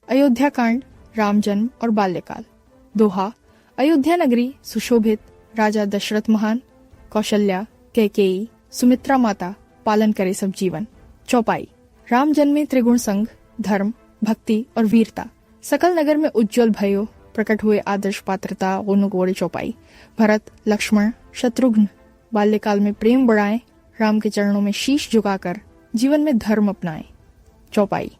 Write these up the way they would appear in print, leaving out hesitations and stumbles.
अयोध्या कांड, राम जन्म और बाल्यकाल। दोहा, अयोध्या नगरी सुशोभित, राजा दशरथ महान, कौशल्या, कैकेयी, सुमित्रा माता पालन करे सब जीवन। चौपाई, राम जन्म में त्रिगुण संग, धर्म, भक्ति और वीरता सकल नगर में उज्जवल भयो, प्रकट हुए आदर्श पात्रता गोड़। चौपाई, भरत, लक्ष्मण, शत्रुघ्न बाल्यकाल में प्रेम बढ़ाएं, राम के चरणों में शीश झुकाकर जीवन में धर्म अपनाएं। चौपाई,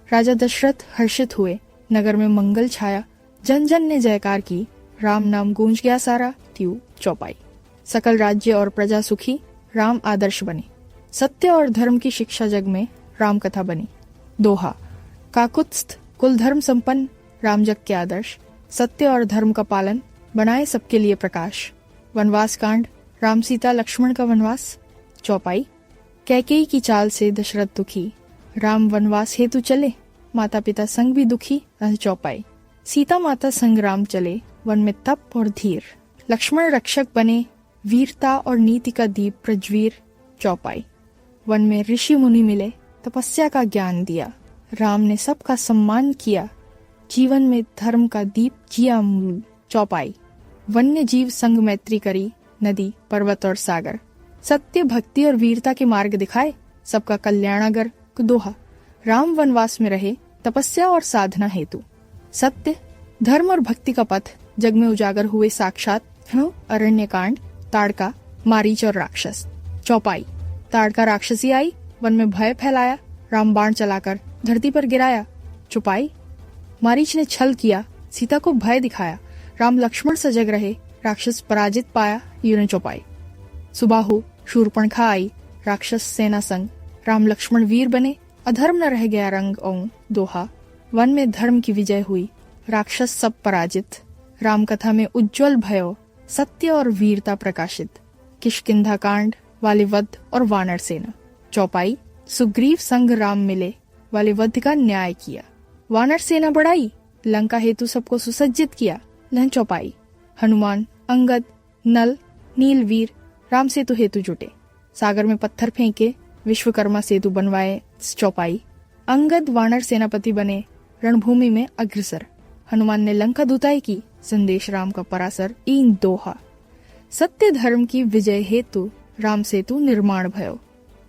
राजा दशरथ हर्षित हुए, नगर में मंगल छाया, जन जन ने जयकार की, राम नाम गूंज गया सारा त्यू। चौपाई, सकल राज्य और प्रजा सुखी, राम आदर्श बने, सत्य और धर्म की शिक्षा जग में राम कथा बनी। दोहा, काकुत्स्थ कुल धर्म संपन्न, राम जग के आदर्श, सत्य और धर्म का पालन, बनाए सबके लिए प्रकाश। वनवास कांड, राम सीता लक्ष्मण का वनवास। चौपाई, कैकेयी की चाल से दशरथ दुखी, राम वनवास हेतु चले, माता पिता संग भी दुखी। चौपाई, सीता माता संग राम चले, वन में तप और धीर, लक्ष्मण रक्षक बने, वीरता और नीति का दीप प्रज्वीर। चौपाई, वन में ऋषि मुनि मिले, तपस्या का ज्ञान दिया, राम ने सबका सम्मान किया, जीवन में धर्म का दीप जिया मूल। चौपाई, वन्य जीव संग मैत्री करी, नदी, पर्वत और सागर, सत्य, भक्ति और वीरता के मार्ग दिखाए, सबका कल्याणागर। दोहा, राम वनवास में रहे, तपस्या और साधना हेतु, सत्य, धर्म और भक्ति का पथ जग में उजागर हुए साक्षात। अरण्य कांड, ताड़का, मारीच और राक्षस। चौपाई, ताड़का राक्षसी आई, वन में भय फैलाया, राम बाण चलाकर धरती पर गिराया। चौपाई, मारीच ने छल किया, सीता को भय दिखाया, राम लक्ष्मण सजग रहे, राक्षस पराजित पाया। चौपाई, सुबाहु शूर्पणखा आई, राक्षस सेना संग, राम लक्ष्मण वीर बने, अधर्म न रह गया रंग। दोहा, वन में धर्म की विजय हुई, राक्षस सब पराजित, राम कथा में उज्जवल भयो, सत्य और वीरता प्रकाशित। किष्किंधा कांड, वालिवध और वानर सेना। चौपाई, सुग्रीव संग राम मिले, वालिवध का न्याय किया, वानर सेना बढ़ाई, लंका हेतु सबको सुसज्जित किया। चौपाई, हनुमान, अंगद, नल, नीलवीर राम सेतु हेतु जुटे, सागर में पत्थर फेंके, विश्वकर्मा सेतु बनवाए। चौपाई, अंगद वानर सेनापति बने, रणभूमि में अग्रसर, हनुमान ने लंका दुताई की, संदेश राम का परासर। दोहा, सत्य धर्म की विजय हेतु राम सेतु निर्माण भयो,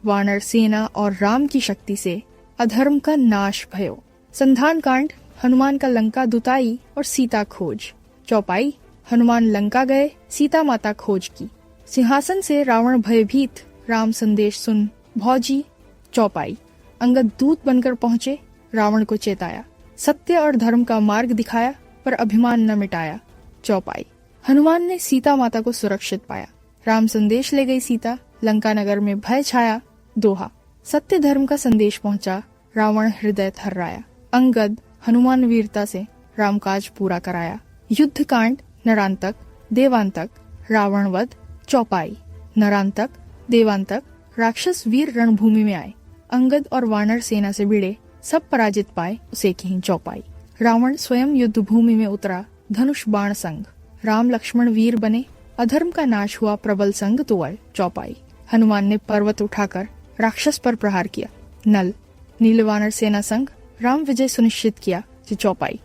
वानर सेना और राम की शक्ति से अधर्म का नाश भयो। संधान कांड, हनुमान का लंका दुताई और सीता खोज। चौपाई, हनुमान लंका गए, सीता माता खोज की, सिंहासन से रावण भयभीत, राम संदेश सुन भौजी। चौपाई, अंगद दूत बनकर पहुंचे, रावण को चेताया, सत्य और धर्म का मार्ग दिखाया, पर अभिमान न मिटाया। चौपाई, हनुमान ने सीता माता को सुरक्षित पाया, राम संदेश ले गई सीता, लंका नगर में भय छाया। दोहा, सत्य धर्म का संदेश पहुंचा, रावण हृदय थर्राया, अंगद हनुमान वीरता से राम काज पूरा कराया। युद्ध कांड, नरांतक, देवांतक, रावण वध। चौपाई, नरांतक, देवांतक राक्षस वीर रणभूमि में आए, अंगद और वानर सेना से भिड़े, सब पराजित पाए, उसे की। चौपाई, रावण स्वयं युद्ध भूमि में उतरा, धनुष बाण संग, राम लक्ष्मण वीर बने, अधर्म का नाश हुआ प्रबल संग तुअल। चौपाई, हनुमान ने पर्वत उठाकर राक्षस पर प्रहार किया, नल, नील वानर सेना संग, राम विजय सुनिश्चित किया। चौपाई,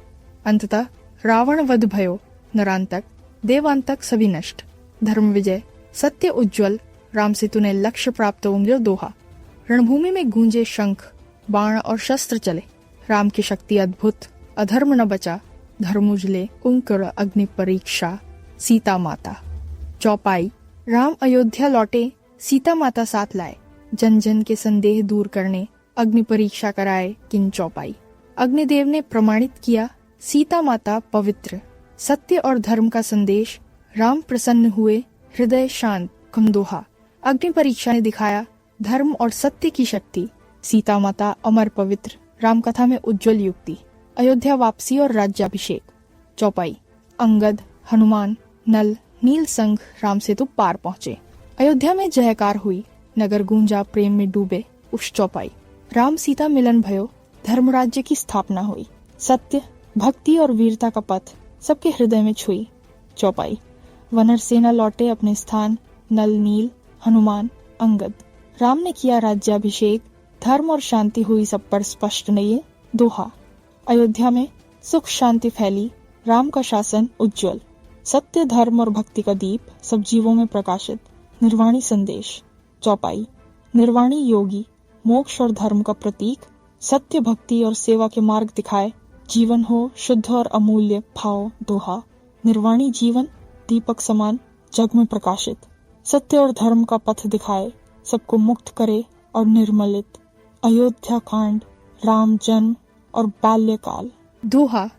अंततः रावण वध भयो, नरांतक, देवांतक सभी नष्ट, धर्म विजय, सत्य उज्जवल, राम सेतु ने लक्ष्य प्राप्त हो। दोहा, रणभूमि में गूंजे शंख, बाण और शस्त्र चले, राम की शक्ति अद्भुत, अधर्म न बचा, धर्म उजले, कुंकड़ अग्नि परीक्षा, सीता माता। चौपाई, राम अयोध्या लौटे, सीता माता साथ लाए, जन जन के संदेह दूर करने, अग्नि परीक्षा कराए। चौपाई, अग्निदेव ने प्रमाणित किया, सीता माता पवित्र, सत्य और धर्म का संदेश, राम प्रसन्न हुए, हृदय शांत। दोहा, अग्नि परीक्षा ने दिखाया धर्म और सत्य की शक्ति, सीता माता अमर पवित्र, राम कथा में उज्जवल युक्ति, अयोध्या वापसी और राज्याभिषेक। चौपाई, अंगद, हनुमान, नल, नील संग राम सेतु पार पहुंचे, अयोध्या में जयकार हुई, नगर गूंजा प्रेम में डूबे। चौपाई, राम सीता मिलन भयो, धर्म राज्य की स्थापना हुई, सत्य, भक्ति और वीरता का पथ सबके हृदय में छुई। चौपाई, वानर सेना लौटे अपने स्थान, नल, नील, हनुमान, अंगद, राम ने किया राज्याभिषेक, धर्म और शांति हुई सब पर स्पष्ट नहीं। दोहा, अयोध्या में सुख शांति फैली, राम का शासन उज्जवल, सत्य धर्म और भक्ति का दीप सब जीवों में प्रकाशित। निर्वाणी संदेश। चौपाई। निर्वाणी योगी मोक्ष और धर्म का प्रतीक, सत्य भक्ति और सेवा के मार्ग दिखाए, जीवन हो शुद्ध और अमूल्य भाव। दोहा। निर्वाणी जीवन दीपक समान जग में प्रकाशित, सत्य और धर्म का पथ दिखाए, सबको मुक्त करे और निर्मलित। अयोध्या कांड, राम जन्म और बाल्यकाल। दोहा।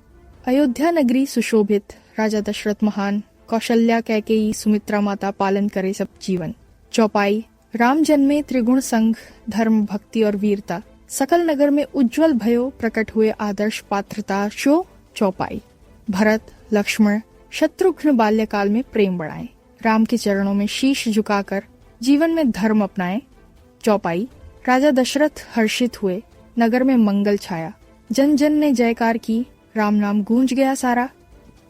अयोध्या नगरी सुशोभित, राजा दशरथ महान, कौशल्या कैकेयी सुमित्रा माता पालन करे सब जीवन। चौपाई। राम जन्मे त्रिगुण संग, धर्म भक्ति और वीरता, सकल नगर में उज्जवल भयो, प्रकट हुए आदर्श पात्रता। शो। चौपाई। भरत लक्ष्मण शत्रुघ्न बाल्यकाल में प्रेम बढ़ाए, राम के चरणों में शीश झुकाकर जीवन में धर्म अपनाए। चौपाई। राजा दशरथ हर्षित हुए, नगर में मंगल छाया, जन जन ने जयकार की, राम नाम गूंज गया सारा।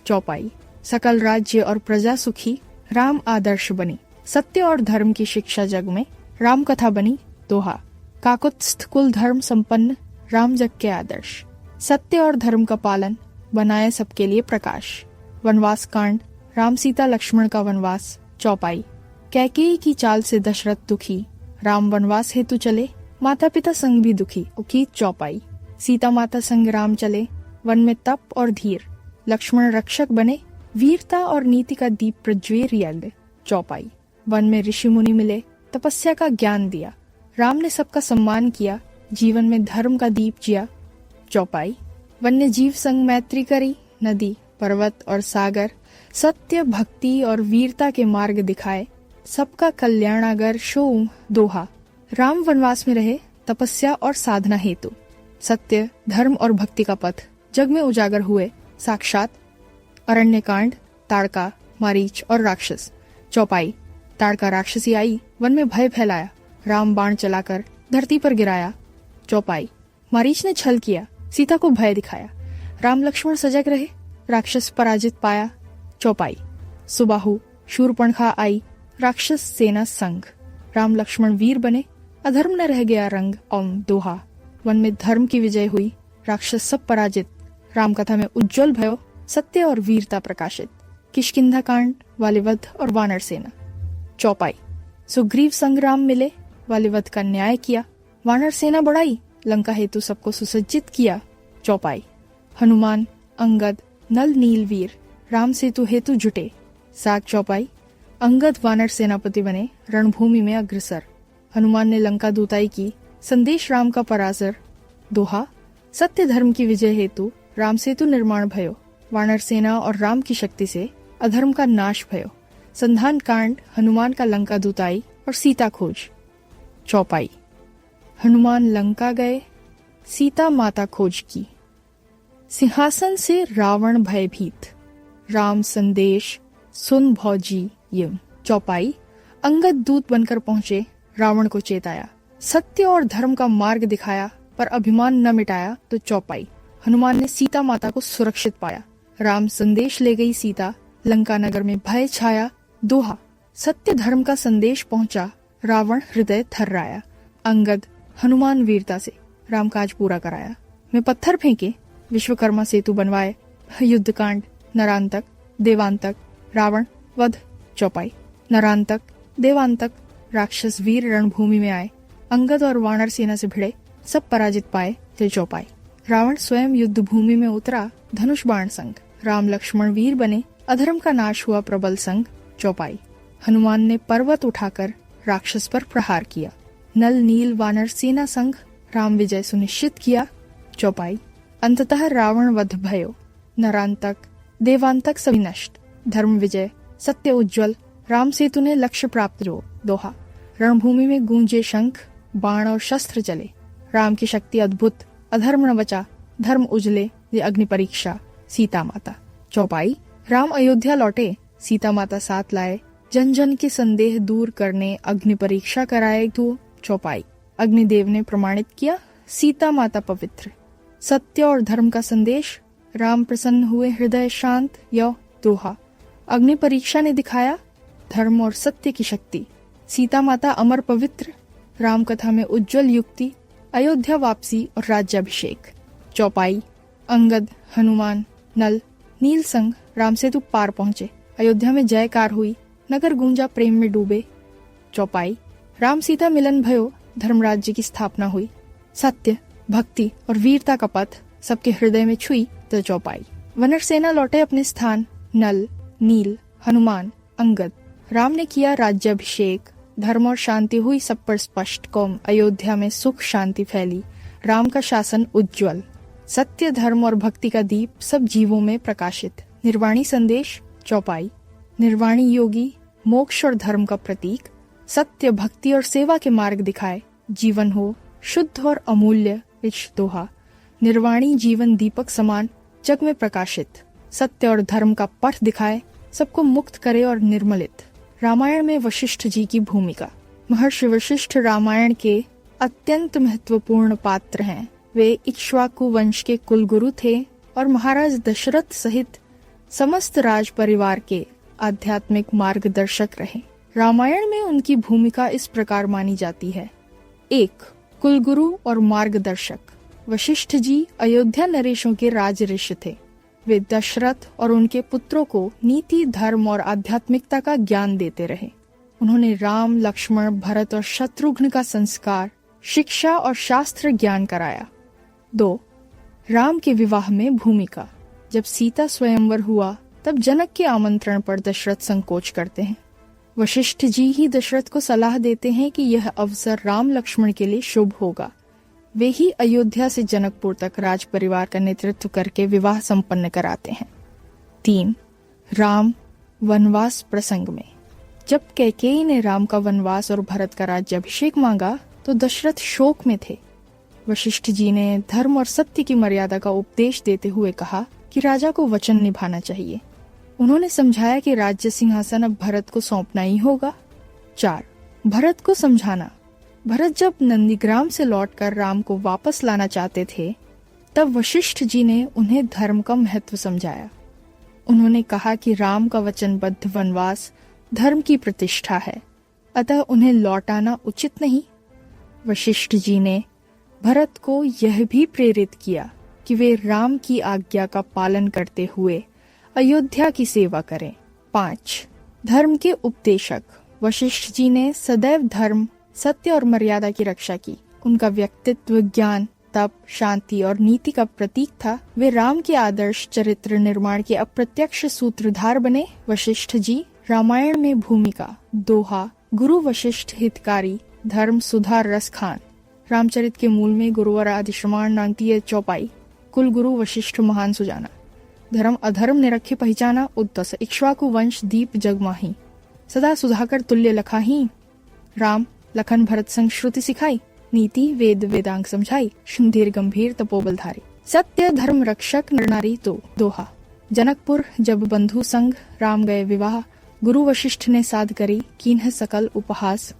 चौपाई। सकल राज्य और प्रजा सुखी, राम आदर्श बनी, सत्य और धर्म की शिक्षा जग में, राम कथा बनी। दोहा। काकुत्स्थ कुल धर्म संपन्न, राम जग के आदर्श, सत्य और धर्म का पालन, बनाए सबके लिए प्रकाश। वनवास कांड, राम सीता लक्ष्मण का वनवास। चौपाई। कैकेयी की चाल से दशरथ दुखी, राम वनवास हेतु चले, माता पिता संग भी दुखी उकी। चौपाई। सीता माता संग राम चले, वन में तप और धीर, लक्ष्मण रक्षक बने, वीरता और नीति का दीप प्रज्वल यज्ञ। चौपाई। वन में ऋषि मुनि मिले, तपस्या का ज्ञान दिया, राम ने सबका सम्मान किया, जीवन में धर्म का दीप जिया। चौपाई। वन्य जीव संग मैत्री करी, नदी पर्वत और सागर, सत्य भक्ति और वीरता के मार्ग दिखाए, सबका कल्याणागर। शो। दोहा। राम वनवास में रहे, तपस्या और साधना हेतु, सत्य धर्म और भक्ति का पथ जग में उजागर हुए साक्षात। अरण्यकांड, ताड़का मारीच और राक्षस। चौपाई। ताड़का राक्षसी आई, वन में भय फैलाया, राम बाण चलाकर धरती पर गिराया। चौपाई। मारीच ने छल किया, सीता को भय दिखाया, राम लक्ष्मण सजग रहे, राक्षस पराजित पाया। चौपाई। सुबाहु शूरपणखा आई, राक्षस सेना संग, राम लक्ष्मण वीर बने, अधर्म न रह गया रंग। ओम। दोहा। वन में धर्म की विजय हुई, राक्षस सब पराजित, राम कथा में उज्जवल भयो, सत्य और वीरता प्रकाशित। किष्किंधा कांड, वालिवध और वानर सेना। चौपाई। सुग्रीव संग राम मिले, वालिवध का न्याय किया, वानर सेना बढ़ाई, लंका हेतु सबको सुसज्जित किया। चौपाई। हनुमान अंगद नल नील वीर, राम सेतु हेतु जुटे। सात। चौपाई। अंगद वानर सेनापति बने, रणभूमि में अग्रसर, हनुमान ने लंका दूताई की, संदेश राम का परासर। दोहा। सत्य धर्म की विजय हेतु राम सेतु निर्माण भयो, वानर सेना और राम की शक्ति से अधर्म का नाश भयो। संधान कांड, हनुमान का लंका दूताई और सीता खोज। चौपाई। हनुमान लंका गए, सीता माता खोज की, सिंहासन से रावण भयभीत, राम संदेश सुन भौजी यम। चौपाई। अंगद दूत बनकर पहुंचे, रावण को चेताया, सत्य और धर्म का मार्ग दिखाया, पर अभिमान न मिटाया। तो चौपाई। हनुमान ने सीता माता को सुरक्षित पाया, राम संदेश ले गई सीता, लंका नगर में भय छाया। दोहा। सत्य धर्म का संदेश पहुंचा, रावण हृदय थर्राया, अंगद हनुमान वीरता से राम काज पूरा कराया। में पत्थर फेंके, विश्वकर्मा सेतु बनवाए, युद्ध कांड, नरांतक देवांतक, रावण वध। चौपाई। नरांतक देवांतक, राक्षस वीर रणभूमि में आए, अंगद और वानर सेना से भिड़े, सब पराजित पाए। थे चौपाई। रावण स्वयं युद्ध भूमि में उतरा, धनुष बाण संग, राम लक्ष्मण वीर बने, अधर्म का नाश हुआ प्रबल संग। चौपाई। हनुमान ने पर्वत उठाकर राक्षस पर प्रहार किया, नल नील वानर सेना संग, राम विजय सुनिश्चित किया। चौपाई। अंततः रावण वध भयो, नरांतक देवांतक सभी नष्ट, धर्म विजय, सत्य उज्जवल, राम सेतु ने लक्ष्य प्राप्त हो। दोहा। रणभूमि में गूंजे शंख, बाण और शस्त्र चले, राम की शक्ति अद्भुत, अधर्म न बचा, धर्म उजले, ये अग्नि परीक्षा। सीता माता। चौपाई। राम अयोध्या लौटे, सीता माता साथ लाए, जन जन के संदेह दूर करने अग्नि परीक्षा कराए। तो चौपाई। अग्निदेव ने प्रमाणित किया, सीता माता पवित्र, सत्य और धर्म का संदेश, राम प्रसन्न हुए, हृदय शांत। यो। दोहा। अग्नि परीक्षा ने दिखाया, धर्म और सत्य की शक्ति, सीता माता अमर पवित्र, राम कथा में उज्जवल युक्ति, अयोध्या वापसी और राज्याभिषेक। चौपाई। अंगद, हनुमान, नल, नील संग राम सेतु पार पहुंचे। अयोध्या में जयकार हुई, नगर गूंजा प्रेम में डूबे। चौपाई, राम सीता मिलन भयो, धर्मराज्य की स्थापना हुई। सत्य, भक्ति और वीरता का पथ सबके हृदय में छुई तो चौपाई। वानर सेना लौटे अपने स्थान, नल, नील, हनुमान, अंगद। राम ने किया राज्याभिषेक, धर्म और शांति हुई सब पर स्पष्ट। कौम अयोध्या में सुख शांति फैली, राम का शासन उज्ज्वल। सत्य, धर्म और भक्ति का दीप सब जीवों में प्रकाशित। निर्वाणी संदेश, चौपाई। निर्वाणी योगी मोक्ष और धर्म का प्रतीक, सत्य, भक्ति और सेवा के मार्ग दिखाए। जीवन हो शुद्ध और अमूल्य, इच दोहा। निर्वाणी जीवन दीपक समान जग में प्रकाशित, सत्य और धर्म का पथ दिखाए, सबको मुक्त करे और निर्मलित। रामायण में वशिष्ठ जी की भूमिका। महर्षि वशिष्ठ रामायण के अत्यंत महत्वपूर्ण पात्र हैं। वे इक्ष्वाकु वंश के कुलगुरु थे और महाराज दशरथ सहित समस्त राज परिवार के आध्यात्मिक मार्गदर्शक रहे। रामायण में उनकी भूमिका इस प्रकार मानी जाती है। 1. कुलगुरु और मार्गदर्शक। वशिष्ठ जी अयोध्या नरेशों के राज ऋषि थे। वे दशरथ और उनके पुत्रों को नीति, धर्म और आध्यात्मिकता का ज्ञान देते रहे। उन्होंने राम, लक्ष्मण, भरत और शत्रुघ्न का संस्कार, शिक्षा और शास्त्र ज्ञान कराया। 2. राम के विवाह में भूमिका। जब सीता स्वयंवर हुआ तब जनक के आमंत्रण पर दशरथ संकोच करते हैं। वशिष्ठ जी ही दशरथ को सलाह देते हैं कि यह अवसर राम लक्ष्मण के लिए शुभ होगा। वे ही अयोध्या से जनकपुर तक राज परिवार का नेतृत्व करके विवाह संपन्न कराते हैं। 3. राम वनवास प्रसंग में। जब कैकेयी ने राम का वनवास और भरत का राज्याभिषेक मांगा तो दशरथ शोक में थे। वशिष्ठ जी ने धर्म और सत्य की मर्यादा का उपदेश देते हुए कहा कि राजा को वचन निभाना चाहिए। उन्होंने समझाया कि राज्य सिंहासन अब भरत को सौंपना ही होगा। 4. भरत को समझाना। भरत जब नंदीग्राम से लौटकर राम को वापस लाना चाहते थे तब वशिष्ठ जी ने उन्हें धर्म का महत्व समझाया। उन्होंने कहा कि राम का वचनबद्ध वनवास धर्म की प्रतिष्ठा है, अतः उन्हें लौटाना उचित नहीं। वशिष्ठ जी ने भरत को यह भी प्रेरित किया कि वे राम की आज्ञा का पालन करते हुए अयोध्या की सेवा करें। 5. धर्म के उपदेशक। वशिष्ठ जी ने सदैव धर्म, सत्य और मर्यादा की रक्षा की। उनका व्यक्तित्व ज्ञान, तप, शांति और नीति का प्रतीक था। वे राम के आदर्श चरित्र निर्माण के अप्रत्यक्ष सूत्रधार बने। वशिष्ठ जी रामायण में भूमिका। दोहा, गुरु वशिष्ठ हितकारी, धर्म सुधार रस खान। रामचरित के मूल में गुरुवर आदिश्रमाण नांगतीय चौपाई। कुल गुरु वशिष्ठ महान सुजाना। धर्म अधर्म निरखे पहचाना, उद्दस इक्ष्वाकु वंश दीप जगमाही। सदा सुधाकर तुल्य लखाही, राम लखन भरत संग श्रुति सिखाई। नीति वेद वेदांग समझाई, शुंधीर गंभीर तपोबलधारी। सत्य धर्म रक्षक नर नारी तो दोहा। जनकपुर जब बंधु संग राम गए विवाह, गुरु वशिष्ठ ने साध करी कीन्ह सकल उपहास।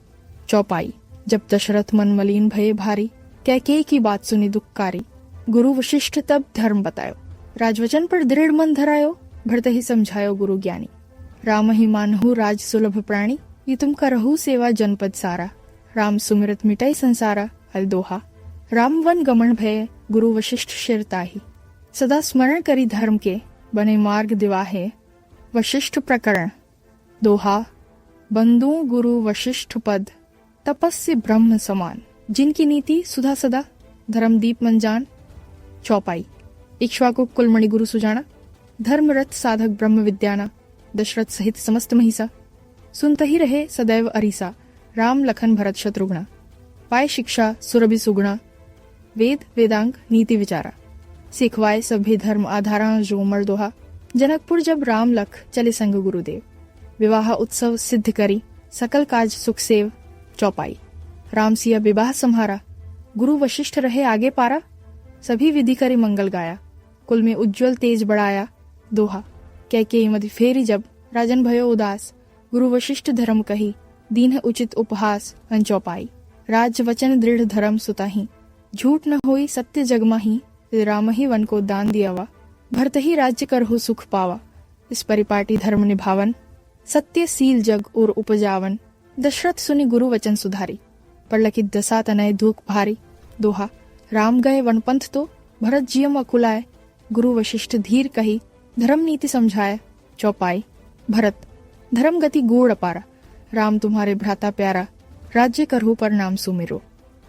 चौपाई, जब दशरथ मन मलिन भये भारी, कैकेयी की बात सुनी दुखकारी। गुरु वशिष्ठ तब धर्म बतायो, राजवचन पर दृढ़ मन धरायो। भरत ही समझायो गुरु ज्ञानी, राम ही मानहु राज सुलभ प्राणी। ये तुम करहु सेवा जनपद सारा, राम सुमिरत मिटाई संसारा। अलदोहा, राम वन गमन भय, गुरु वशिष्ठ शिरताही। सदा स्मरण करी धर्म के, बने मार्ग दिवाहे। वशिष्ठ प्रकरण। दोहा, बंदु गुरु वशिष्ठ पद, तपस्या ब्रह्म समान। जिनकी नीति सुधा सदा, धर्मदीप मन जान। चौपाई, इक्ष्वाकु कुलमणि गुरु सुजाना, धर्मरथ साधक ब्रह्म विद्याना। दशरथ सहित समस्त महिषा, सुनते ही रहे सदैव अरीसा। राम लखन भरत शत्रुघ्ना, पाए शिक्षा सुरभि सुगुणा। वेद वेदांग नीति विचारा, सिखवाए सभी धर्म आधारा जो उमर दोहा। जनकपुर जब राम लख चले संग गुरुदेव, विवाह उत्सव सिद्ध करी, सकल काज सुख सेव। चौपाई, राम सिया विवाह सम्हारा, गुरु वशिष्ठ रहे आगे पारा। सभी विधि करी मंगल गाया, कुल में उज्ज्वल तेज बढ़ाया। दोहा, कैकेयी मधि फेरी जब, राजन भयो उदास। गुरु वशिष्ठ धर्म कही, दीन है उचित उपहास। चौपाई, राज वचन दृढ़ धर्म सुताही, झूठ न होई सत्य जगमाही। राम ही वन को दान दियावा, भरत ही राज्य करहु सुख पावा। इस परिपाटी धर्म निभावन, सत्य सील जग और उपजावन। दशरथ सुनी गुरु वचन सुधारी, पर लखी दशा तनय दुख भारी। दोहा, राम गए वनपंथ तो, भरत जियम अकुलाए। गुरु वशिष्ठ धीर कही धर्म नीति समझाए। चौपाई भरत धर्म गति गूढ़ अपारा, राम तुम्हारे भ्राता प्यारा, राज्य करहु पर नाम सुमिरो।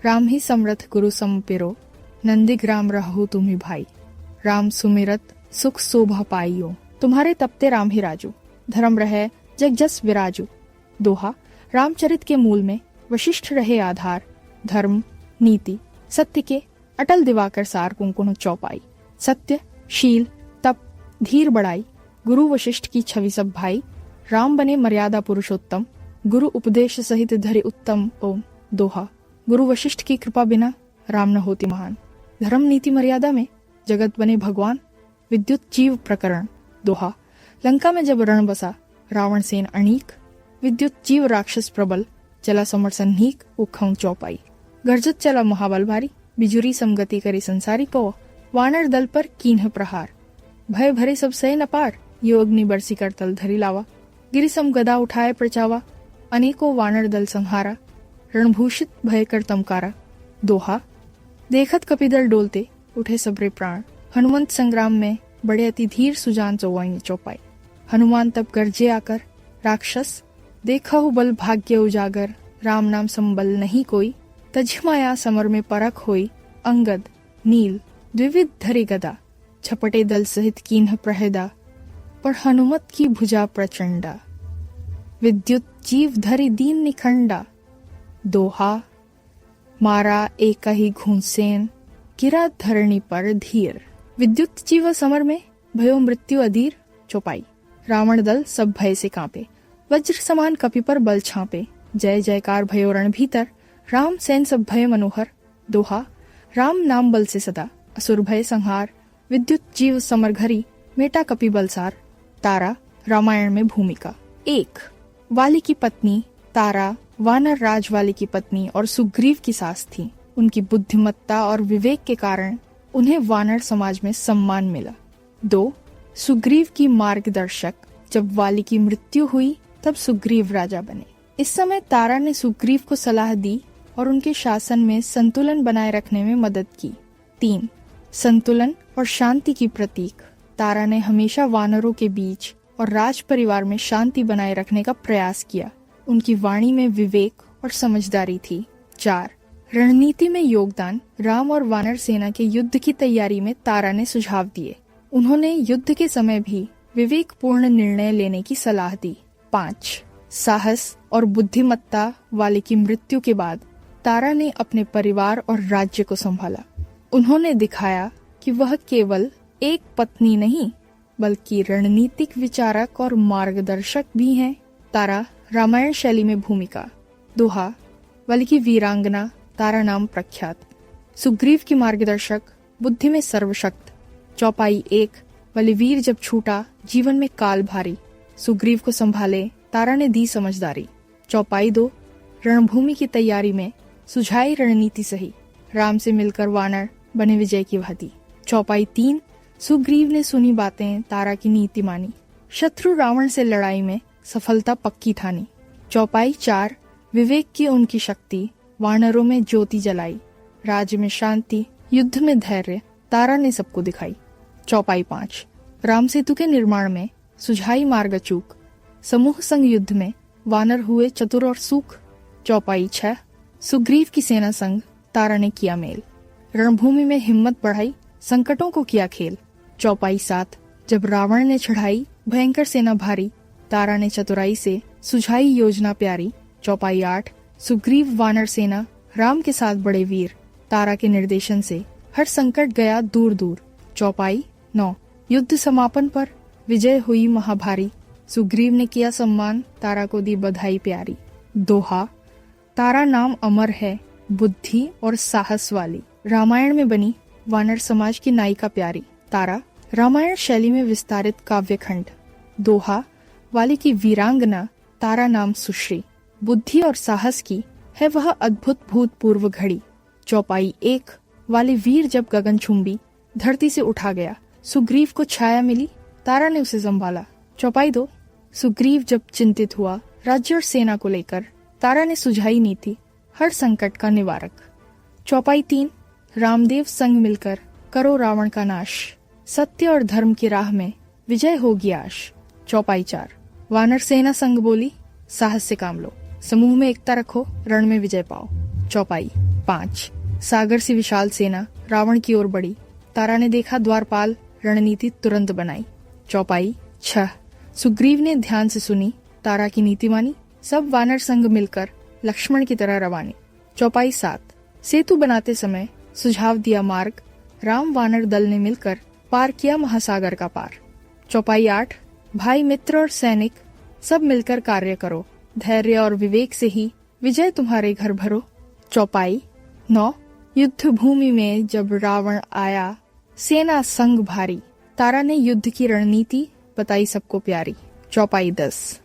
राम ही समरथ गुरु समपिरो, नंदिग राम रहु तुम्ही भाई। राम सुमिरत सुख शोभा पाइयो, तुम्हारे तपते राम ही राजू। धर्म रहे जग जस विराजू। दोहा रामचरित के मूल में वशिष्ठ रहे आधार, धर्म नीति सत्य के अटल दिवाकर सार कुंकुन चौपाई। सत्य शील तप धीर बड़ाई, गुरु वशिष्ठ की छवि सब भाई। राम बने मर्यादा पुरुषोत्तम, गुरु उपदेश सहित धरे उत्तम ओम। दोहा गुरु वशिष्ठ की कृपा बिना राम न होती महान। धर्म नीति मर्यादा में जगत बने भगवान। विद्युत जीव प्रकरण। दोहा लंका में जब रण बसा, रावण सेन अणीक। विद्युत जीव राक्षस प्रबल, चला समर सन्नीक उखऊ चौपाई। गर्जत चला महाबल भारी, बिजुरी समगति करी संसारी को। वानर दल पर कीन्ह प्रहार, भय भरे सब सैन अपार। यो अग्नि बरसी कर तल धरी लावा, गिरि सम गदा उठाए प्रचावा। अनेकों वानर दल संहारा, रणभूषित भय कर तमकारा। दोहा देखत कपिदल डोलते, उठे सबरे प्राण। हनुमंत संग्राम में बड़े अति धीर सुजान चौवाई चौपाई। हनुमान तब गर्जे आकर, राक्षस देखहु बल भाग्य उजागर। राम नाम संबल नहीं कोई, तजमाया समर में परख होई। अंगद नील द्विविध धरे गदा, छपटे दल सहित कीन्ह प्रहदा। पर हनुमत की भुजा प्रचंडा, विद्युत जीव धरि दीन निखंडा। दोहा मारा एक ही घूंसेन, गिरा धरणी पर धीर। विद्युत जीव समर में भयो मृत्यु अधीर चौपाई। रावण दल सब भय से कांपे, वज्र समान कपि पर बल छापे। जय जयकार भयो रण भीतर, राम सैन सब भय मनोहर। दोहा राम नाम बल से सदा, असुर भय संहार। विद्युत जीव समर घरी, मेटा कपि बलसार। तारा रामायण में भूमिका। 1 वाली की पत्नी तारा वानर राज वाली की पत्नी और सुग्रीव की सास थी। उनकी बुद्धिमत्ता और विवेक के कारण उन्हें वानर समाज में सम्मान मिला। 2 सुग्रीव की मार्गदर्शक, जब वाली की मृत्यु हुई तब सुग्रीव राजा बने। इस समय तारा ने सुग्रीव को सलाह दी और उनके शासन में संतुलन बनाए रखने में मदद की। 3 संतुलन और शांति की प्रतीक, तारा ने हमेशा वानरों के बीच और राज परिवार में शांति बनाए रखने का प्रयास किया। उनकी वाणी में विवेक और समझदारी थी। 4 रणनीति में योगदान, राम और वानर सेना के युद्ध की तैयारी में तारा ने सुझाव दिए। उन्होंने युद्ध के समय भी विवेकपूर्ण निर्णय लेने की सलाह दी। 5 साहस और बुद्धिमत्ता, वाली की मृत्यु के बाद तारा ने अपने परिवार और राज्य को संभाला। उन्होंने दिखाया कि वह केवल एक पत्नी नहीं बल्कि रणनीतिक विचारक और मार्गदर्शक भी हैं। तारा रामायण शैली में भूमिका। दोहा वाली की वीरांगना, तारा नाम प्रख्यात। सुग्रीव की मार्गदर्शक, बुद्धि में सर्वशक्त। चौपाई 1 बलिवीर जब छूटा, जीवन में काल भारी। सुग्रीव को संभाले, तारा ने दी समझदारी। चौपाई 2 रणभूमि की तैयारी में सुझाई रणनीति सही। राम से मिलकर वानर बने विजय की भांति। चौपाई 3 सुग्रीव ने सुनी बातें, तारा की नीति मानी। शत्रु रावण से लड़ाई में सफलता पक्की ठानी। चौपाई 4 विवेक की उनकी शक्ति, वानरों में ज्योति जलाई। राज्य में शांति, युद्ध में धैर्य, तारा ने सबको दिखाई। चौपाई 5 राम सेतु के निर्माण में सुझाई मार्ग चूक। समूह संग युद्ध में वानर हुए चतुर और सूख। चौपाई 6 सुग्रीव की सेना संग तारा ने किया मेल। रणभूमि में हिम्मत बढ़ाई, संकटों को किया खेल। चौपाई 7 जब रावण ने चढ़ाई भयंकर सेना भारी, तारा ने चतुराई से सुझाई योजना प्यारी। चौपाई 8 सुग्रीव वानर सेना, राम के साथ बड़े वीर। तारा के निर्देशन से हर संकट गया दूर दूर। चौपाई 9 युद्ध समापन पर विजय हुई महाभारी। सुग्रीव ने किया सम्मान, तारा को दी बधाई प्यारी। दोहा तारा नाम अमर है, बुद्धि और साहस वाली। रामायण में बनी वानर समाज की नायिका प्यारी। तारा रामायण शैली में विस्तारित काव्य खंड। दोहा वाली की वीरांगना, तारा नाम सुश्री। बुद्धि और साहस की है वह अद्भुत भूतपूर्व घड़ी। चौपाई 1 वाली वीर जब गगनचुंबी, धरती से उठा गया। सुग्रीव को छाया मिली, तारा ने उसे संभाला। चौपाई 2 सुग्रीव जब चिंतित हुआ राज्य और सेना को लेकर, तारा ने सुझाई नीति, हर संकट का निवारक। चौपाई 3 रामदेव संग मिलकर करो रावण का नाश। सत्य और धर्म की राह में विजय होगी आश। चौपाई 4। वानर सेना संग बोली, साहस से काम लो, समूह में एकता रखो, रण में विजय पाओ। चौपाई 5। सागर सी विशाल सेना रावण की ओर बढ़ी, तारा ने देखा द्वारपाल, रणनीति तुरंत बनाई। चौपाई 6। सुग्रीव ने ध्यान से सुनी, तारा की नीति मानी, सब वानर संग मिलकर लक्ष्मण की तरह रवाने। चौपाई 7। सेतु बनाते समय सुझाव दिया मार्ग, राम वानर दल ने मिलकर पार किया महासागर का पार। चौपाई 8। भाई मित्र और सैनिक सब मिलकर कार्य करो, धैर्य और विवेक से ही विजय तुम्हारे घर भरो। चौपाई 9। युद्ध भूमि में जब रावण आया, सेना संग भारी, तारा ने युद्ध की रणनीति बताई सबको प्यारी। चौपाई 10।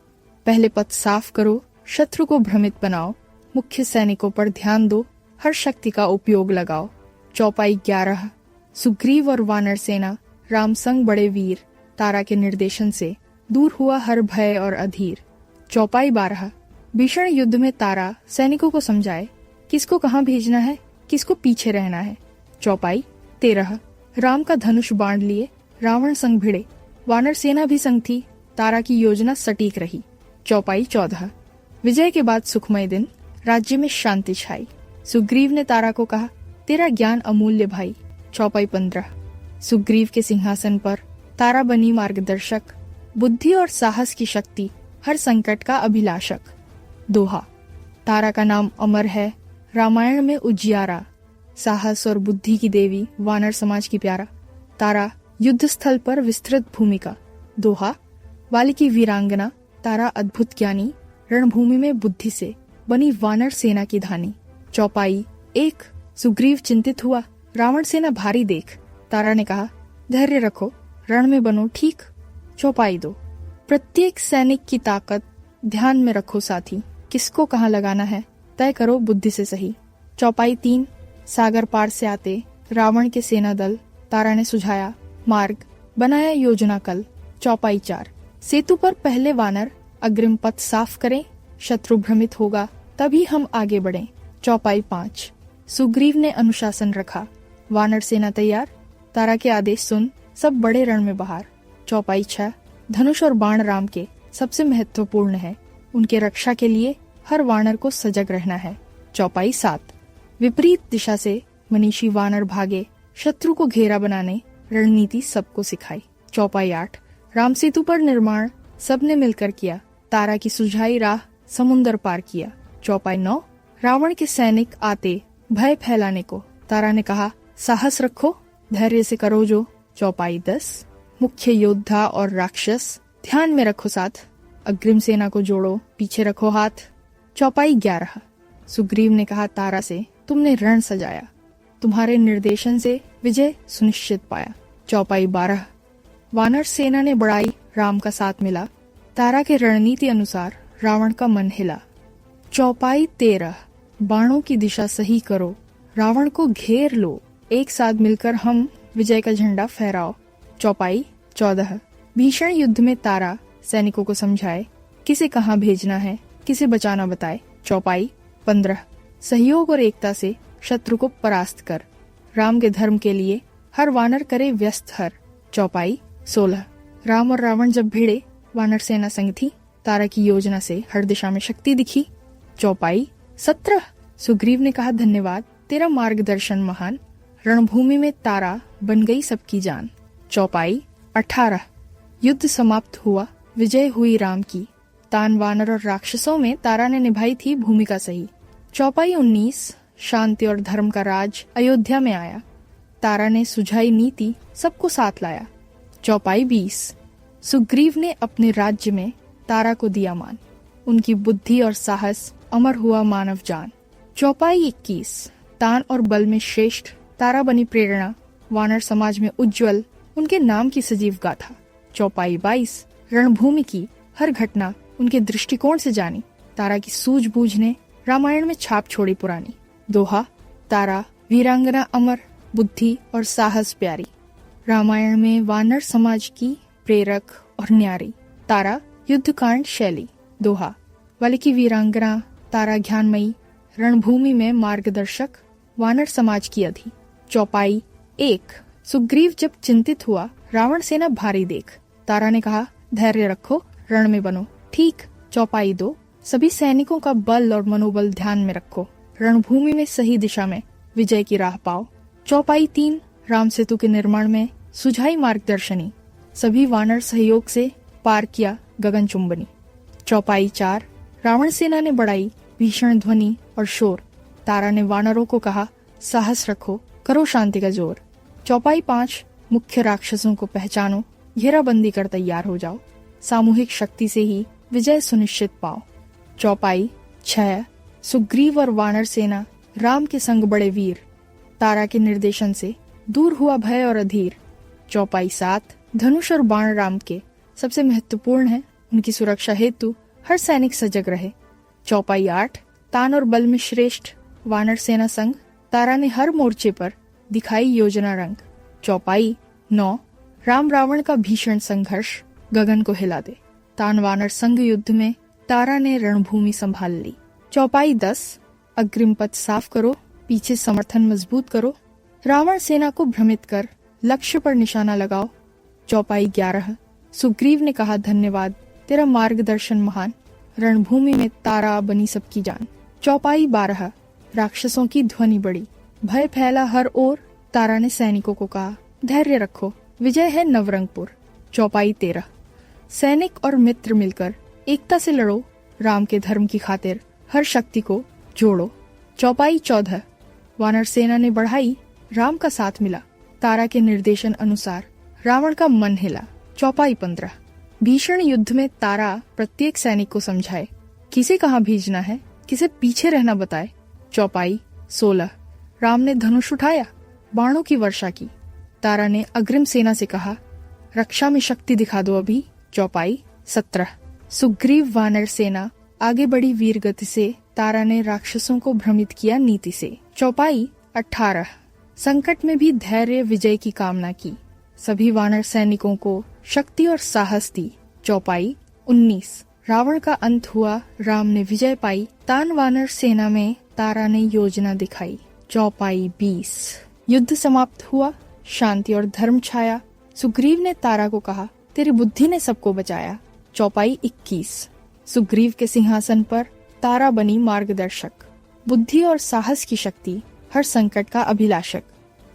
पहले पथ साफ करो, शत्रु को भ्रमित बनाओ, मुख्य सैनिकों पर ध्यान दो, हर शक्ति का उपयोग लगाओ। चौपाई 11। सुग्रीव और वानर सेना राम संग बड़े वीर, तारा के निर्देशन से दूर हुआ हर भय और अधीर। चौपाई 12। भीषण युद्ध में तारा सैनिकों को समझाए, किसको कहाँ भेजना है, किसको पीछे रहना है। चौपाई 13। राम का धनुष बाण लिए रावण संग भिड़े, वानर सेना भी संग थी, तारा की योजना सटीक रही। चौपाई 14। विजय के बाद सुखमय दिन, राज्य में शांति छाई, सुग्रीव ने तारा को कहा, तेरा ज्ञान अमूल्य भाई। चौपाई 15। सुग्रीव के सिंहासन पर तारा बनी मार्गदर्शक, बुद्धि और साहस की शक्ति हर संकट का अभिलाषक। दोहा। तारा का नाम अमर है, रामायण में उजियारा, साहस और बुद्धि की देवी, वानर समाज की प्यारा। तारा युद्ध स्थल पर विस्तृत भूमिका। दोहा। वाली की वीरांगना तारा अद्भुत ज्ञानी, रणभूमि में बुद्धि से बनी वानर सेना की धानी। चौपाई 1। सुग्रीव चिंतित हुआ, रावण सेना भारी देख, तारा ने कहा, धैर्य रखो, रण में बनो ठीक। चौपाई 2। प्रत्येक सैनिक की ताकत ध्यान में रखो साथी, किसको कहाँ लगाना है तय करो बुद्धि से सही। चौपाई 3। सागर पार से आते रावण के सेना दल, तारा ने सुझाया मार्ग, बनाया योजना कल। चौपाई 4। सेतु पर पहले वानर अग्रिम पथ साफ करें, शत्रु भ्रमित होगा तभी हम आगे बढ़ें। चौपाई 5। सुग्रीव ने अनुशासन रखा, वानर सेना तैयार, तारा के आदेश सुन, सब बड़े रण में बाहर। चौपाई 6। धनुष और बाण राम के सबसे महत्वपूर्ण है, उनके रक्षा के लिए हर वानर को सजग रहना है। चौपाई 7। विपरीत दिशा से मनीषी वानर भागे, शत्रु को घेरा बनाने रणनीति सबको सिखाई। चौपाई 8। राम सेतु पर निर्माण सबने मिलकर किया, तारा की सुझाई राह समुन्दर पार किया। चौपाई 9। रावण के सैनिक आते भय फैलाने को, तारा ने कहा, साहस रखो, धैर्य से करो जो। चौपाई 10। मुख्य योद्धा और राक्षस ध्यान में रखो साथ, अग्रिम सेना को जोड़ो, पीछे रखो हाथ। चौपाई 11। सुग्रीव ने कहा तारा से, तुमने रण सजाया, तुम्हारे निर्देशन से विजय सुनिश्चित पाया। चौपाई 12। वानर सेना ने बढ़ाई, राम का साथ मिला, तारा के रणनीति अनुसार रावण का मन हिला। चौपाई 13। बाणों की दिशा सही करो, रावण को घेर लो, एक साथ मिलकर हम विजय का झंडा फहराओ। चौपाई 14। भीषण युद्ध में तारा सैनिकों को समझाए, किसे कहाँ भेजना है, किसे बचाना बताए। चौपाई 15। सहयोग और एकता से शत्रु को परास्त कर, राम के धर्म के लिए हर वानर करे व्यस्त हर। चौपाई 16। राम और रावण जब भिड़े, वानर सेना संग थी, तारा की योजना से हर दिशा में शक्ति दिखी। चौपाई 17। सुग्रीव ने कहा, धन्यवाद, तेरा मार्गदर्शन महान, रणभूमि में तारा बन गई सबकी जान। चौपाई 18। युद्ध समाप्त हुआ, विजय हुई राम की, तान वानर और राक्षसों में तारा ने निभाई थी भूमिका सही। चौपाई 19। शांति और धर्म का राज अयोध्या में आया, तारा ने सुझाई नीति सबको साथ लाया। चौपाई 20। सुग्रीव ने अपने राज्य में तारा को दिया मान, उनकी बुद्धि और साहस अमर हुआ मानव जान। चौपाई 21। तान और बल में श्रेष्ठ तारा बनी प्रेरणा, वानर समाज में उज्जवल उनके नाम की सजीव गाथा। चौपाई 22। रणभूमि की हर घटना उनके दृष्टिकोण से जानी, तारा की सूझबूझ ने रामायण में छाप छोड़ी पुरानी। दोहा। तारा वीरांगना अमर, बुद्धि और साहस प्यारी, रामायण में वानर समाज की प्रेरक और न्यारी, तारा युद्धकांड शैली। दोहा। वाली की वीरांगना तारा ज्ञानमयी, रणभूमि में मार्गदर्शक, वानर समाज की अधि। चौपाई 1। सुग्रीव जब चिंतित हुआ, रावण सेना भारी देख तारा ने कहा, धैर्य रखो, रण में बनो। ठीक। चौपाई 2, सभी सैनिकों का बल और मनोबल ध्यान में रखो, रणभूमि में सही दिशा में विजय की राह पाओ। चौपाई 3, राम सेतु के निर्माण में सुझाई मार्गदर्शनी, सभी वानर सहयोग से पार किया गगन चुंबनी। चौपाई 4, रावण सेना ने बढ़ाई भीषण ध्वनि और शोर, तारा ने वानरों को कहा, साहस रखो, करो शांति का जोर। चौपाई 5, मुख्य राक्षसों को पहचानो, घेराबंदी कर तैयार हो जाओ, सामूहिक शक्ति से ही विजय सुनिश्चित पाओ। चौपाई 6, सुग्रीव और वानर सेना राम के संग बड़े वीर, तारा के निर्देशन से दूर हुआ भय और अधीर। चौपाई 7, धनुष और बाण राम के सबसे महत्वपूर्ण है, उनकी सुरक्षा हेतु हर सैनिक सजग रहे। चौपाई 8, तान और बल में श्रेष्ठ वानर सेना संग, तारा ने हर मोर्चे पर दिखाई योजना रंग। चौपाई 9, राम रावण का भीषण संघर्ष गगन को हिला दे, तान वानर संग युद्ध में तारा ने रणभूमि संभाल ली। चौपाई 10, अग्रिम पथ साफ करो, पीछे समर्थन मजबूत करो, रावण सेना को भ्रमित कर लक्ष्य पर निशाना लगाओ। चौपाई 11, सुग्रीव ने कहा, धन्यवाद, तेरा मार्गदर्शन महान, रणभूमि में तारा बनी सबकी जान। चौपाई 12, राक्षसों की ध्वनि बढ़ी, भय फैला हर ओर, तारा ने सैनिकों को कहा, धैर्य रखो, विजय है नवरंगपुर। चौपाई 13, सैनिक और मित्र मिलकर एकता से लड़ो, राम के धर्म की खातिर हर शक्ति को जोड़ो। चौपाई 14, वानर सेना ने बढ़ाई, राम का साथ मिला, तारा के निर्देशन अनुसार रावण का मन हिला। चौपाई 15, भीषण युद्ध में तारा प्रत्येक सैनिक को समझाए, किसे कहाँ भेजना है, किसे पीछे रहना बताए। चौपाई 16, राम ने धनुष उठाया, बाणों की वर्षा की, तारा ने अग्रिम सेना से कहा, रक्षा में शक्ति दिखा दो अभी। चौपाई 17, सुग्रीव वानर सेना आगे बढ़ी वीर गति से, तारा ने राक्षसों को भ्रमित किया नीति से। चौपाई 18, संकट में भी धैर्य विजय की कामना की, सभी वानर सैनिकों को शक्ति और साहस दी। चौपाई 19, रावण का अंत हुआ, राम ने विजय पाई, तान वानर सेना में तारा ने योजना दिखाई। चौपाई 20, युद्ध समाप्त हुआ, शांति और धर्म छाया, सुग्रीव ने तारा को कहा, तेरी बुद्धि ने सबको बचाया। चौपाई 21, सुग्रीव के सिंहासन पर तारा बनी मार्गदर्शक, बुद्धि और साहस की शक्ति हर संकट का अभिलाषक।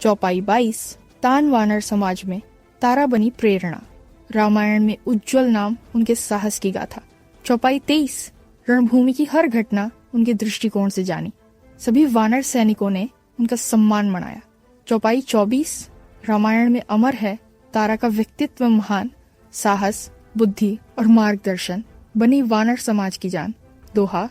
चौपाई 22, तान वानर समाज में तारा बनी प्रेरणा, रामायण में उज्जवल नाम उनके साहस की गाथा। चौपाई 23, रणभूमि की हर घटना उनके दृष्टिकोण से जानी, सभी वानर सैनिकों ने उनका सम्मान मनाया। चौपाई 24, रामायण में अमर है तारा का व्यक्तित्व महान, साहस, बुद्धि और मार्गदर्शन बनी वानर समाज की जान। दोहा,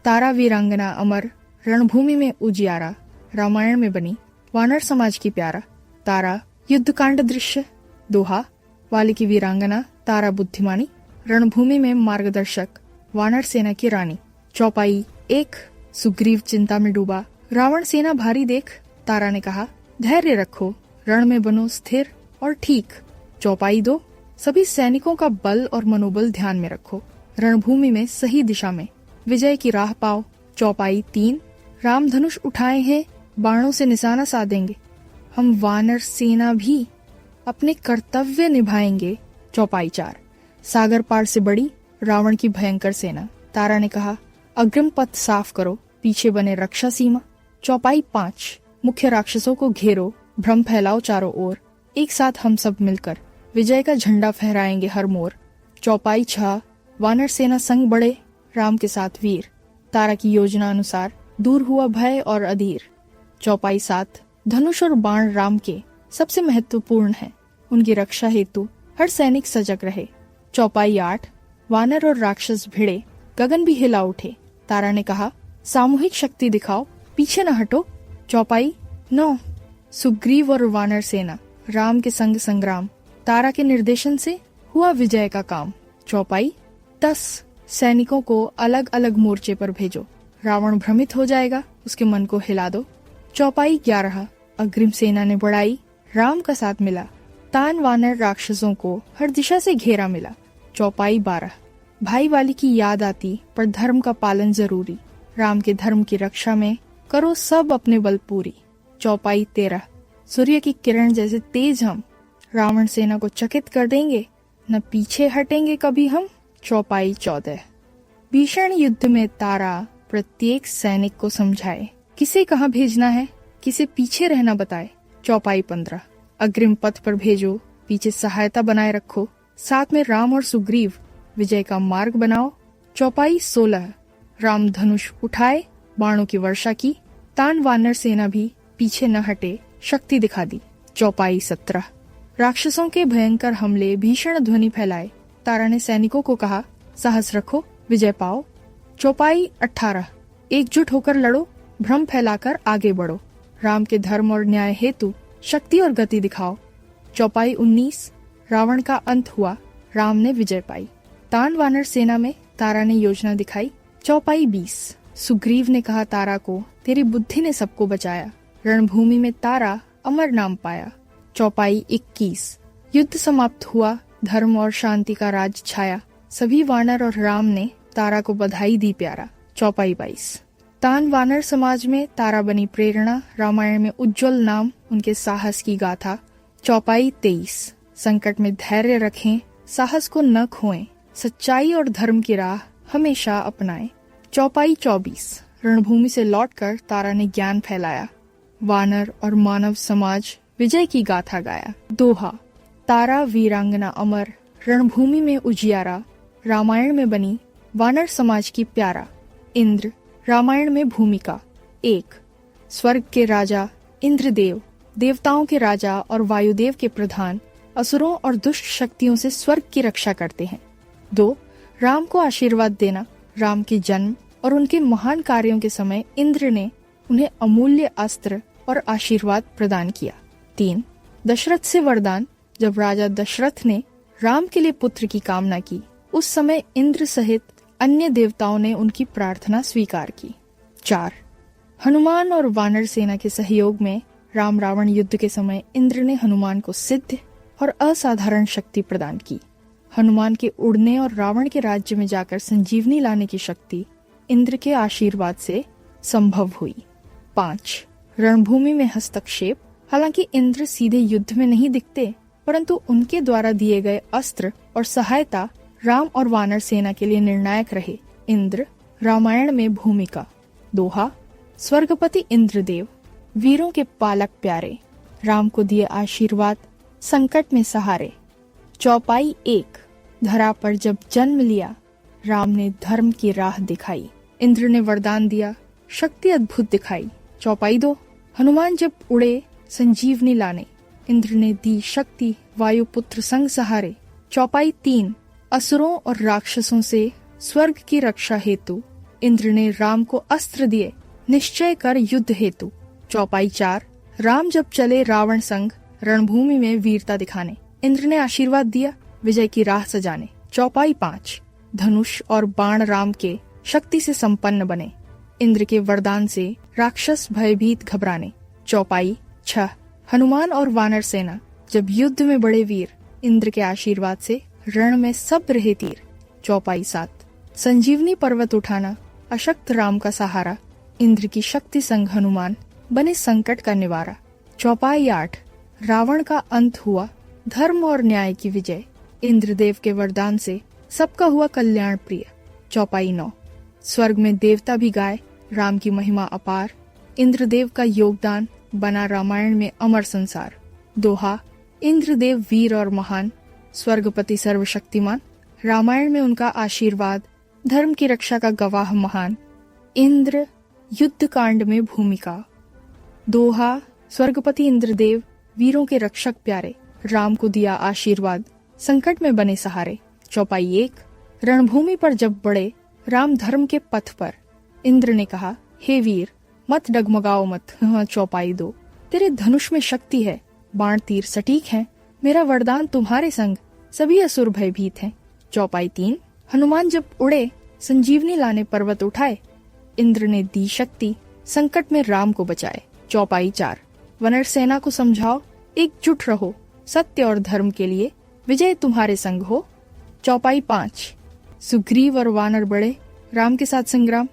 तारा वीरांगना अमर, रणभूमि में उजियारा, रामायण में बनी वानर समाज की प्यारा। तारा युद्ध कांड दृश्य। दोहा, वाली की वीरांगना तारा बुद्धिमानी, रणभूमि में मार्गदर्शक वानर सेना की रानी। चौपाई 1, सुग्रीव चिंता में डूबा, रावण सेना भारी देख, तारा ने कहा, धैर्य रखो, रण में बनो स्थिर और ठीक। चौपाई 2, सभी सैनिकों का बल और मनोबल ध्यान में रखो, रणभूमि में सही दिशा में विजय की राह पाओ। चौपाई 3, राम धनुष उठाए हैं, बाणों से निशाना साधेंगे, हम वानर सेना भी अपने कर्तव्य निभाएंगे। चौपाई 4, सागर पार से बड़ी रावण की भयंकर सेना, तारा ने कहा, अग्रिम पथ साफ करो, पीछे बने रक्षा सीमा। चौपाई 5, मुख्य राक्षसों को घेरो, भ्रम फैलाओ चारों ओर, एक साथ हम सब मिलकर विजय का झंडा फहराएंगे हर मोर। चौपाई 6, वानर सेना संग बड़े, राम के साथ वीर, तारा की योजना अनुसार दूर हुआ भय और अधीर। चौपाई 7, धनुष और बाण राम के सबसे महत्वपूर्ण है, उनकी रक्षा हेतु हर सैनिक सजग रहे। चौपाई 8, वानर और राक्षस भिड़े, गगन भी हिला उठे, तारा ने कहा, सामूहिक शक्ति दिखाओ, पीछे न हटो। चौपाई 9, सुग्रीव और वानर सेना राम के संग संग्राम, तारा के निर्देशन से हुआ विजय का काम। चौपाई 10, सैनिकों को अलग अलग मोर्चे पर भेजो, रावण भ्रमित हो जाएगा, उसके मन को हिला दो। चौपाई 11, अग्रिम सेना ने बढ़ाई, राम का साथ मिला, तान वानर राक्षसों को हर दिशा से घेरा मिला। चौपाई 12, भाई वाली की याद आती, पर धर्म का पालन जरूरी, राम के धर्म की रक्षा में करो सब अपने बल पूरी। चौपाई 13, सूर्य की किरण जैसे तेज हम रावण सेना को चकित कर देंगे, न पीछे हटेंगे कभी हम। चौपाई 14। भीषण युद्ध में तारा प्रत्येक सैनिक को समझाए, किसे कहाँ भेजना है, किसे पीछे रहना बताए। चौपाई 15। अग्रिम पथ पर भेजो, पीछे सहायता बनाए रखो, साथ में राम और सुग्रीव विजय का मार्ग बनाओ। चौपाई 16। राम धनुष उठाए, बाणों की वर्षा की, तान वानर सेना भी पीछे न हटे, शक्ति दिखा दी। चौपाई 17। राक्षसों के भयंकर हमले भीषण ध्वनि फैलाए, तारा ने सैनिकों को कहा, साहस रखो, विजय पाओ। चौपाई 18। एकजुट होकर लड़ो, भ्रम फैलाकर आगे बढ़ो, राम के धर्म और न्याय हेतु शक्ति और गति दिखाओ। चौपाई 19। रावण का अंत हुआ, राम ने विजय पाई, तान वानर सेना में तारा ने योजना दिखाई। चौपाई 20। सुग्रीव ने कहा तारा को, तेरी बुद्धि ने सबको बचाया, रणभूमि में तारा अमर नाम पाया। चौपाई 21। युद्ध समाप्त हुआ, धर्म और शांति का राज छाया, सभी वानर और राम ने तारा को बधाई दी प्यारा। चौपाई 22। तान वानर समाज में तारा बनी प्रेरणा, रामायण में उज्जवल नाम, उनके साहस की गाथा। चौपाई 23। संकट में धैर्य रखें, साहस को न खोएं, सच्चाई और धर्म की राह हमेशा अपनाएं। चौपाई 24। रणभूमि से लौटकर तारा ने ज्ञान फैलाया, वानर और मानव समाज विजय की गाथा गाया। दोहा। तारा वीरांगना अमर, रणभूमि में उजियारा, रामायण में बनी वानर समाज की प्यारा। इंद्र, रामायण में भूमिका। 1। स्वर्ग के राजा इंद्रदेव, देवताओं के राजा और वायुदेव के प्रधान, असुरों और दुष्ट शक्तियों से स्वर्ग की रक्षा करते हैं। 2। राम को आशीर्वाद देना, राम के जन्म और उनके महान कार्यों के समय इंद्र ने उन्हें अमूल्य अस्त्र और आशीर्वाद प्रदान किया। 3। दशरथ से वरदान, जब राजा दशरथ ने राम के लिए पुत्र की कामना की, उस समय इंद्र सहित अन्य देवताओं ने उनकी प्रार्थना स्वीकार की। 4। हनुमान और वानर सेना के सहयोग में राम रावण युद्ध के समय इंद्र ने हनुमान को सिद्ध और असाधारण शक्ति प्रदान की। हनुमान के उड़ने और रावण के राज्य में जाकर संजीवनी लाने की शक्ति इंद्र के आशीर्वाद से संभव हुई। 5। रणभूमि में हस्तक्षेप, हालांकि इंद्र सीधे युद्ध में नहीं दिखते, परंतु उनके द्वारा दिए गए अस्त्र और सहायता राम और वानर सेना के लिए निर्णायक रहे। इंद्र, रामायण में भूमिका। दोहा। स्वर्गपति इंद्रदेव, वीरों के पालक प्यारे, राम को दिए आशीर्वाद, संकट में सहारे। चौपाई 1। धरा पर जब जन्म लिया, राम ने धर्म की राह दिखाई, इंद्र ने वरदान दिया, शक्ति अद्भुत दिखाई। चौपाई 2। हनुमान जब उड़े संजीवनी लाने, इंद्र ने दी शक्ति, वायुपुत्र संग सहारे। चौपाई 3। असुरों और राक्षसों से स्वर्ग की रक्षा हेतु इंद्र ने राम को अस्त्र दिए, निश्चय कर युद्ध हेतु। चौपाई 4। राम जब चले रावण संग, रणभूमि में वीरता दिखाने, इंद्र ने आशीर्वाद दिया, विजय की राह सजाने। चौपाई 5। धनुष और बाण राम के शक्ति से संपन्न बने, इंद्र के वरदान से राक्षस भयभीत घबराने। चौपाई 6। हनुमान और वानर सेना जब युद्ध में बड़े वीर, इंद्र के आशीर्वाद से रण में सब रहे तीर। चौपाई 7। संजीवनी पर्वत उठाना, अशक्त राम का सहारा, इंद्र की शक्ति संग हनुमान बने संकट का निवारा। चौपाई 8। रावण का अंत हुआ, धर्म और न्याय की विजय, इंद्रदेव के वरदान से सबका हुआ कल्याण प्रिय। चौपाई 9। स्वर्ग में देवता भी गाए, राम की महिमा अपार, इंद्रदेव का योगदान बना रामायण में अमर संसार। दोहा। इंद्रदेव वीर और महान, स्वर्गपति सर्वशक्तिमान, रामायण में उनका आशीर्वाद, धर्म की रक्षा का गवाह महान। इंद्र, युद्ध कांड में भूमिका। दोहा। स्वर्गपति इंद्रदेव, वीरों के रक्षक प्यारे, राम को दिया आशीर्वाद, संकट में बने सहारे। चौपाई 1। रणभूमि पर जब बढ़े राम धर्म के पथ पर, इंद्र ने कहा, हे वीर मत डगमगाओ मत। चौपाई 2। तेरे धनुष में शक्ति है, बाण तीर सटीक हैं, मेरा वरदान तुम्हारे संग, सभी असुर भयभीत हैं। चौपाई 3। हनुमान जब उड़े संजीवनी लाने पर्वत उठाए, इंद्र ने दी शक्ति, संकट में राम को बचाए। चौपाई 4। वानर सेना को समझाओ, एकजुट रहो, सत्य और धर्म के लिए विजय तुम्हारे संग हो। चौपाई 5। सुग्रीव और वानर बड़े, राम के साथ संग्राम,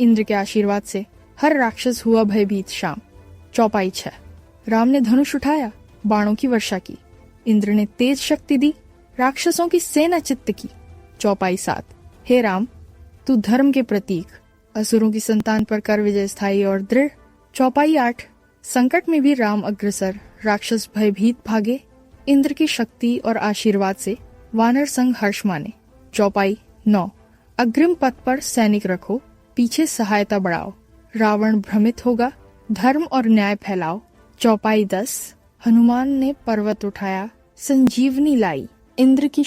इंद्र के आशीर्वाद से हर राक्षस हुआ भयभीत शाम। चौपाई 6। राम ने धनुष उठाया, बाणों की वर्षा की। इंद्र ने तेज शक्ति दी, राक्षसों की सेना चित्त की। चौपाई 7। हे राम, तू धर्म के प्रतीक, असुरों की संतान पर कर विजय स्थायी और दृढ़। चौपाई 8। संकट में भी राम अग्रसर, राक्षस भयभीत भागे। इंद्र की शक्ति और आशीर्वाद से वानर संग हर्ष माने। चौपाई 9। अग्रिम पथ पर सैनिक रखो, पीछे सहायता बढ़ाओ। रावण भ्रमित होगा, धर्म और न्याय फैलाओ। चौपाई 10। हनुमान ने पर्वत उठाया, संजीवनी लाई। इंद्र की